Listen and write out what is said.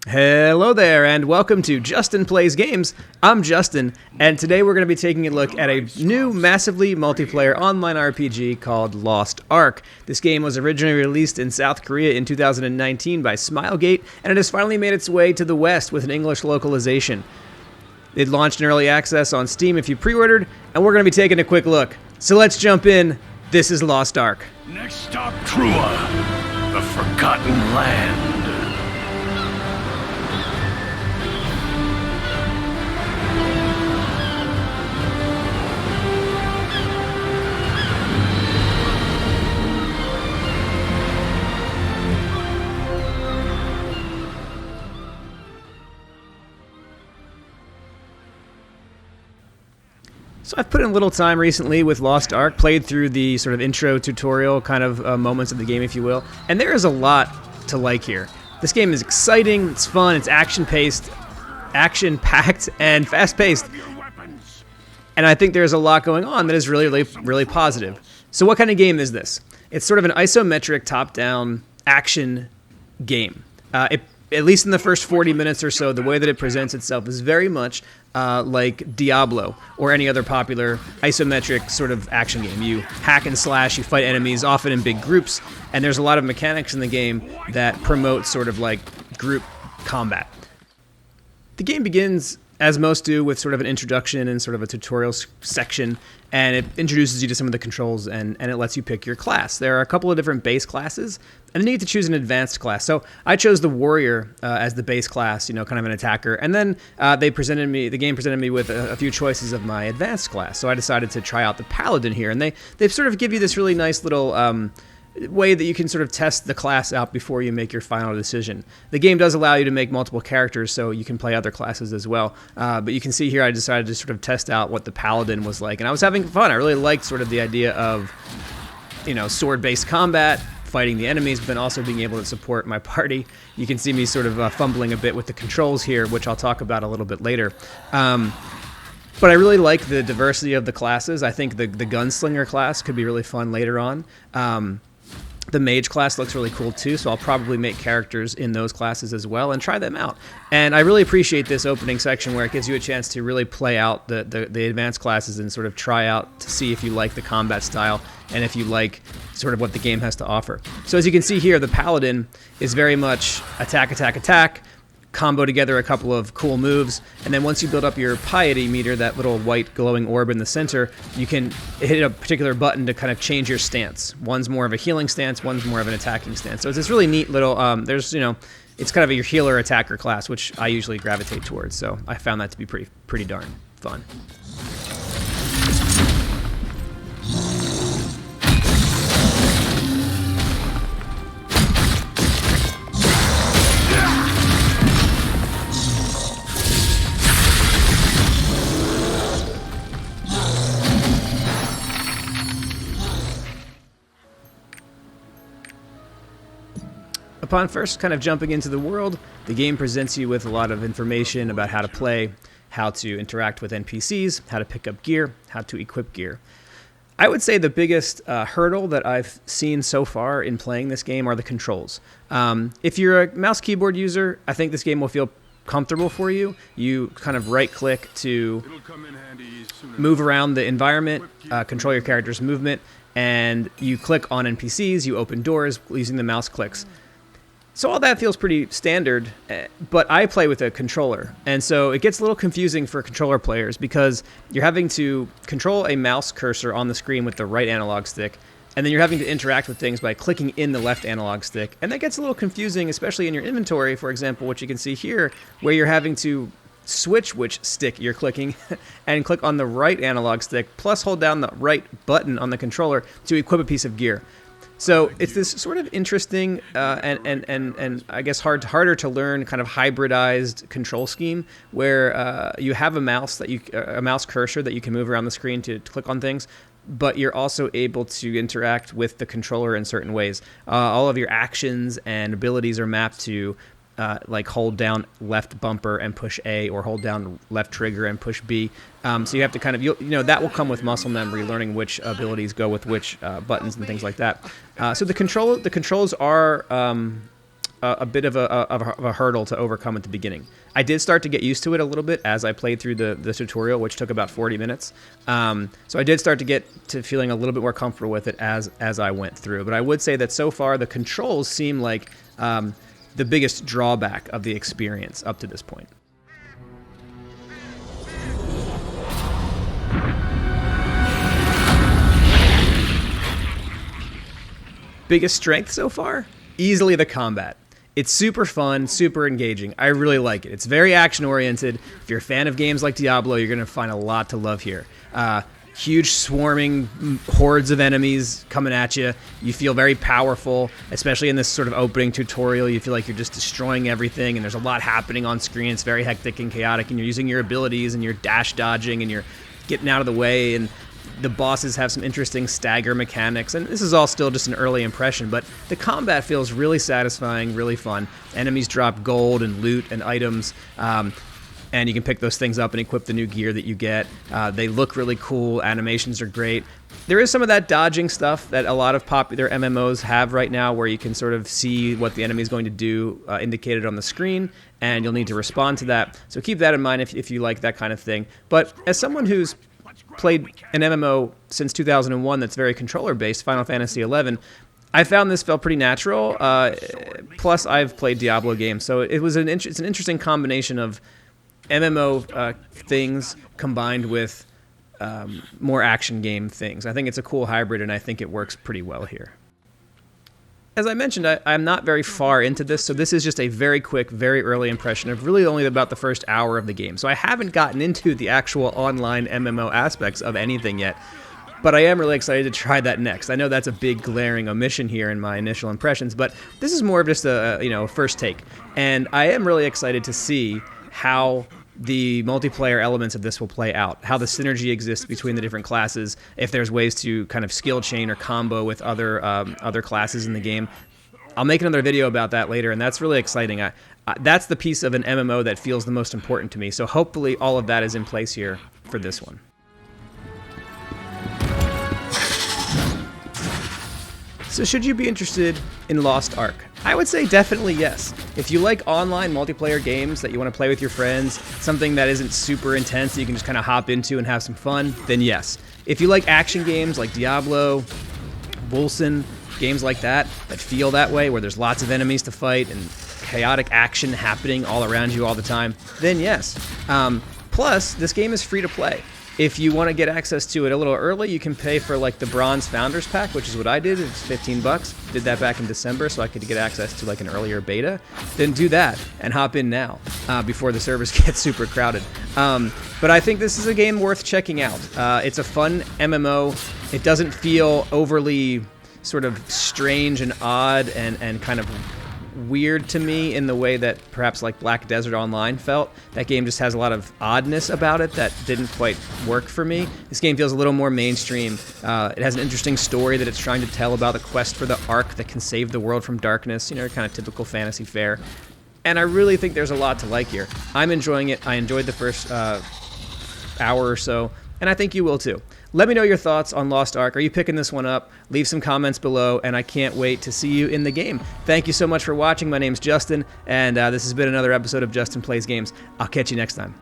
Hello there, and welcome to Justin Plays Games. I'm Justin, and today we're going to be taking a look at a new, massively multiplayer online RPG called Lost Ark. This game was originally released in South Korea in 2019 by Smilegate, and it has finally made its way to the West with an English localization. It launched in early access on Steam if you pre-ordered, and we're going to be taking a quick look. So let's jump in. This is Lost Ark. Next stop, Trua, the Forgotten Land. So I've put in a little time recently with Lost Ark, played through the sort of intro tutorial kind of moments of the game, if you will, and there is a lot to like here. This game is exciting, it's fun, it's action-packed, and fast-paced. And I think there's a lot going on that is really positive. So what kind of game is this? It's sort of an isometric top-down action game. At least in the first 40 minutes or so, the way that it presents itself is very much like Diablo or any other popular isometric sort of action game. You hack and slash, you fight enemies, often in big groups, and there's a lot of mechanics in the game that promote sort of like group combat. The game begins, as most do, with sort of an introduction and sort of a tutorial section, and it introduces you to some of the controls, and it lets you pick your class. There are a couple of different base classes, and then you get to choose an advanced class. So I chose the warrior as the base class, kind of an attacker, and then the game presented me with a few choices of my advanced class. So I decided to try out the paladin here, and they sort of give you this really nice little way that you can sort of test the class out before you make your final decision. The game does allow you to make multiple characters, so you can play other classes as well. But you can see here I decided to sort of test out what the paladin was like, and I was having fun. I really liked sort of the idea of, sword-based combat, fighting the enemies, but then also being able to support my party. You can see me sort of fumbling a bit with the controls here, which I'll talk about a little bit later. But I really like the diversity of the classes. I think the gunslinger class could be really fun later on. The mage class looks really cool too, so I'll probably make characters in those classes as well and try them out. And I really appreciate this opening section where it gives you a chance to really play out the advanced classes and sort of try out to see if you like the combat style and if you like sort of what the game has to offer. So as you can see here, the paladin is very much attack, combo together a couple of cool moves, and then once you build up your piety meter, that little white glowing orb in the center, you can hit a particular button to kind of change your stance. One's more of a healing stance, one's more of an attacking stance. So it's this really neat little, it's kind of your healer attacker class, which I usually gravitate towards, so I found that to be pretty darn fun. Upon first kind of jumping into the world, the game presents you with a lot of information about how to play, how to interact with NPCs, how to pick up gear, how to equip gear. I would say the biggest hurdle that I've seen so far in playing this game are the controls. If you're a mouse keyboard user, I think this game will feel comfortable for you. You kind of right-click to move around the environment, control your character's movement, and you click on NPCs, you open doors using the mouse clicks. So all that feels pretty standard, but I play with a controller, and so it gets a little confusing for controller players because you're having to control a mouse cursor on the screen with the right analog stick, and then you're having to interact with things by clicking in the left analog stick, and that gets a little confusing, especially in your inventory, for example, which you can see here, where you're having to switch which stick you're clicking and click on the right analog stick, plus hold down the right button on the controller to equip a piece of gear. So it's this sort of interesting and I guess harder to learn kind of hybridized control scheme where you have a mouse cursor that you can move around the screen to click on things, but you're also able to interact with the controller in certain ways. All of your actions and abilities are mapped to like hold down left bumper and push A, or hold down left trigger and push B. So you have to kind of, that will come with muscle memory, learning which abilities go with which buttons and things like that. So the controls are a bit of a hurdle to overcome at the beginning. I did start to get used to it a little bit as I played through the tutorial, which took about 40 minutes. So I did start to get to feeling a little bit more comfortable with it as I went through. But I would say that so far the controls seem like the biggest drawback of the experience up to this point. Biggest strength so far? Easily the combat. It's super fun, super engaging. I really like it. It's very action-oriented. If you're a fan of games like Diablo, you're going to find a lot to love here. Huge swarming hordes of enemies coming at you. You feel very powerful, especially in this sort of opening tutorial. You feel like you're just destroying everything, and there's a lot happening on screen. It's very hectic and chaotic, and you're using your abilities, and you're dash dodging, and you're getting out of the way, and the bosses have some interesting stagger mechanics, and this is all still just an early impression, but the combat feels really satisfying, really fun. Enemies drop gold and loot and items, and you can pick those things up and equip the new gear that you get. They look really cool. Animations are great. There is some of that dodging stuff that a lot of popular MMOs have right now, where you can sort of see what the enemy is going to do indicated on the screen, and you'll need to respond to that. So keep that in mind if you like that kind of thing. But as someone who's played an MMO since 2001 that's very controller-based, Final Fantasy XI, I found this felt pretty natural. Plus, I've played Diablo games, so it's an interesting combination of MMO things combined with more action game things. I think it's a cool hybrid, and I think it works pretty well here. As I mentioned, I'm not very far into this, so this is just a very quick, very early impression of really only about the first hour of the game. So I haven't gotten into the actual online MMO aspects of anything yet, but I am really excited to try that next. I know that's a big glaring omission here in my initial impressions, but this is more of just a first take, and I am really excited to see how the multiplayer elements of this will play out, how the synergy exists between the different classes, if there's ways to kind of skill chain or combo with other classes in the game. I'll make another video about that later, and that's really exciting. That's the piece of an MMO that feels the most important to me, so hopefully all of that is in place here for this one. So should you be interested in Lost Ark? I would say definitely yes. If you like online multiplayer games that you want to play with your friends, something that isn't super intense that you can just kind of hop into and have some fun, then yes. If you like action games like Diablo, Wolcen, games like that feel that way, where there's lots of enemies to fight and chaotic action happening all around you all the time, then yes. Plus, this game is free to play. If you want to get access to it a little early, you can pay for like the Bronze Founders Pack, which is what I did. It's $15. Did that back in December so I could get access to like an earlier beta. Then do that and hop in now before the servers get super crowded. But I think this is a game worth checking out. It's a fun MMO. It doesn't feel overly sort of strange and odd and kind of weird to me in the way that perhaps like Black Desert Online felt. That game just has a lot of oddness about it that didn't quite work for me. This game feels a little more mainstream. It has an interesting story that it's trying to tell about the quest for the Ark that can save the world from darkness, kind of typical fantasy fare. And I really think there's a lot to like here. I'm enjoying it. I enjoyed the first hour or so, and I think you will too. Let me know your thoughts on Lost Ark. Are you picking this one up? Leave some comments below, and I can't wait to see you in the game. Thank you so much for watching. My name's Justin, and this has been another episode of Justin Plays Games. I'll catch you next time.